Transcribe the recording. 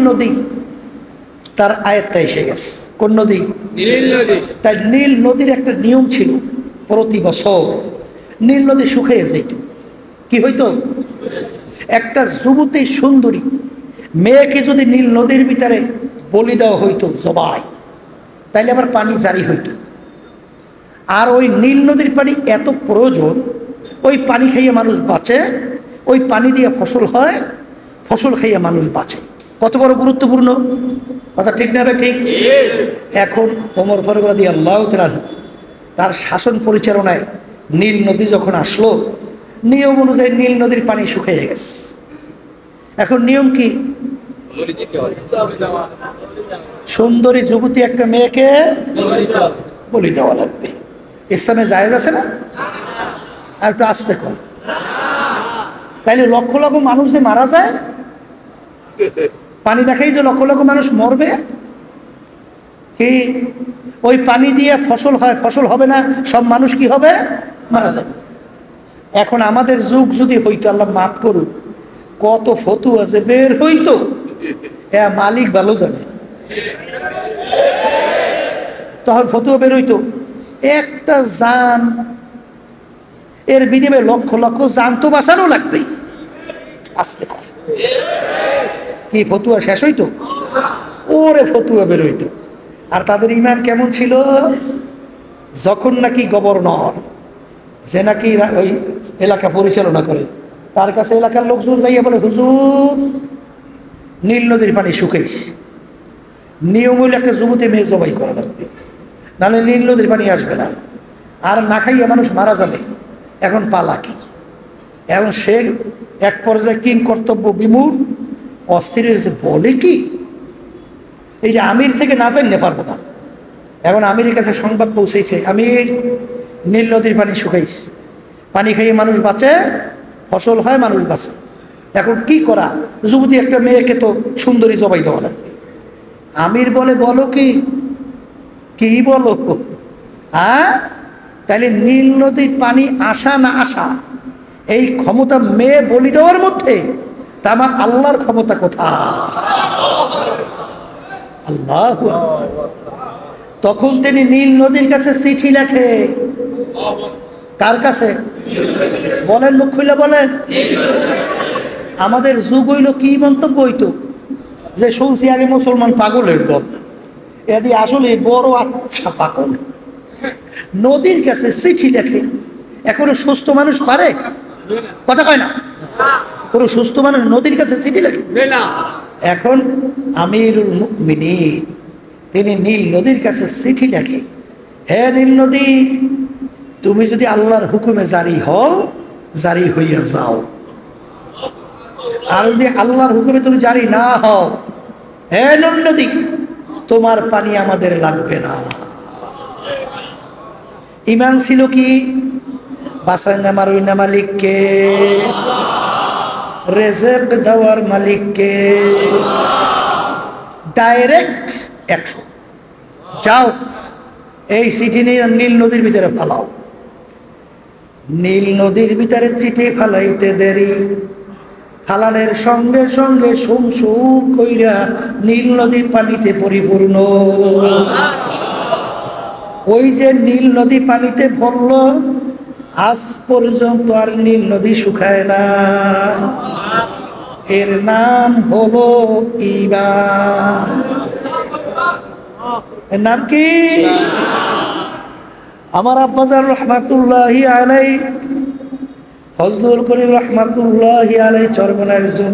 নদী তার আয়ত্তে এসে গেছে। কোন নদী? নীল নদী। তাই নীল নদীর একটা নিয়ম ছিল, প্রতি বছর নীল নদী শুকিয়ে যেত। কি হইতো? একটা যুবতী সুন্দরী মেয়েকে যদি নীল নদীর ভিতরে বলি দেওয়া হইতো জবাই, তাইলে আবার পানি জারি হইতো। আর ওই নীল নদীর পানি এত প্রয়োজন, ওই পানি খাইয়ে মানুষ বাঁচে, ওই পানি দিয়ে ফসল হয়, ফসল খাইয়ে মানুষ বাঁচে। কত বড় গুরুত্বপূর্ণ কথা, ঠিক না? ঠিক। এখন ওমর ফারুক রাদিয়াল্লাহু তাআলা তার শাসন পরিচালনায় নীল নদী যখন আসলো, নিয়ম অনুযায়ী নীল নদীর পানি শুকিয়ে গেছে। এখন নিয়ম কি? সুন্দরী যুবতী একটা মেয়েকে বলি দেওয়া লাগবে। ইসলামে জায়েজ আছে না? আর একটু আস্তে কর। তাইলে লক্ষ লক্ষ মানুষ যে মারা যায়, পানি দেখাই যে লক্ষ লক্ষ মানুষ মরবে, কি ওই পানি দিয়ে ফসল হয়, ফসল হবে না, সব মানুষ কি হবে? মারা যাবে। এখন আমাদের যুগ যদি হইতো, আল্লাহ মাফ করুক, কত ফতুয়া যে বের হইতো, মালিক ভালো জানে। তখন ফতুয়া বের হইতো, একটা জান এর বিনিময়ে লক্ষ লক্ষ জান তো বাঁচানো লাগবেই। আসতে পারে কি ফতুয়া শেষ হইতো? ওরে ফতুয়া বের হইতো। আর তাদের ঈমান কেমন ছিল? যখন নাকি গভর্নর, যে নাকি ওই এলাকা পরিচালনা করে, তার কাছে এলাকার লোকজন যাইয়া বলে, হুজুর নীল নদীর পানি শুকাইছে, নিয়ম হইলে একটা যুবতী মেয়ে জবাই করা লাগবে, নাহলে নীল নদীর পানি আসবে না, আর না খাইয়া মানুষ মারা যাবে। এখন পালা কি? এখন সে এক পর্যায়ে কিং কর্তব্য বিমূঢ় অস্থির হয়েছে, বলে কি এই আমির থেকে না জানতে পারবো না। এখন আমিরের কাছে সংবাদ পৌঁছেছে, আমির নীল নদীর পানি শুকাইছে, পানি খাইয়ে মানুষ বাঁচে, ফসল হয়, মানুষ বাঁচে। এখন কি করা? যুবতী একটা মেয়েকে তো সুন্দরী জবাই দেওয়া লাগবে। আমির বলে, বলো কি? কি বলো? হ্যাঁ, তাইলে নীল নদীর পানি আসা না আসা এই ক্ষমতা মেয়ে বলি দেওয়ার মধ্যে, তা আমার আল্লাহর ক্ষমতা কোথায়? আল্লাহু আকবার। তখন তিনি নীল নদীর কাছে চিঠি লেখে। কার কাছে? বলেন, মুখ খুলে বলেন। আমাদের যুগ হইল কি মন্তব্য হইতো, যে শুনছি আগে মুসলমান পাগলের দল, এদি আসলে বড় আচ্ছা পাগল। নদীর কাছে চিঠি লেখে। এখনো সুস্থ মানুষ পারে? কথা কয় না। কোনো সুস্থ মানুষ নদীর কাছে চিঠি লেখে? এখন আমিরুল মুমিনিন তিনি নীল নদীর কাছে চিঠি লেখে, হে নীল নদী, তুমি যদি আল্লাহর হুকুমে জারি হও, জারি হইয়া যাও। আর যদি আল্লাহর হুকুমে তুমি জারি না হও, হে নীল নদী, তোমার পানি আমাদের লাগবে না। ঈমান ছিল কি? বাসায় নামার ওই না মালিককে, রেজেক দেওয়ার মালিককে। ডাইরেক্ট 100 যাও, এই চিঠি নিয়ে নীল নদীর ভিতরে ফালাও। নীল নদীর ভিতরে চিঠি ফালাইতে দেরি, ফালানের সঙ্গে সঙ্গে সুম সুম কইরা নীল নদী পানিতে পরিপূর্ণ। ওই যে নীল নদী পানিতে ভরল, আজ পর্যন্ত আর নীল নদী শুকায় না। এর নাম হলো ঈমান। এর নাম কি? আমার আব্বাজান রহমাতুল্লাহি আলাইহি, ফজলুল করিম রহমাতুল্লাহি আলাইহি চরমনার জমি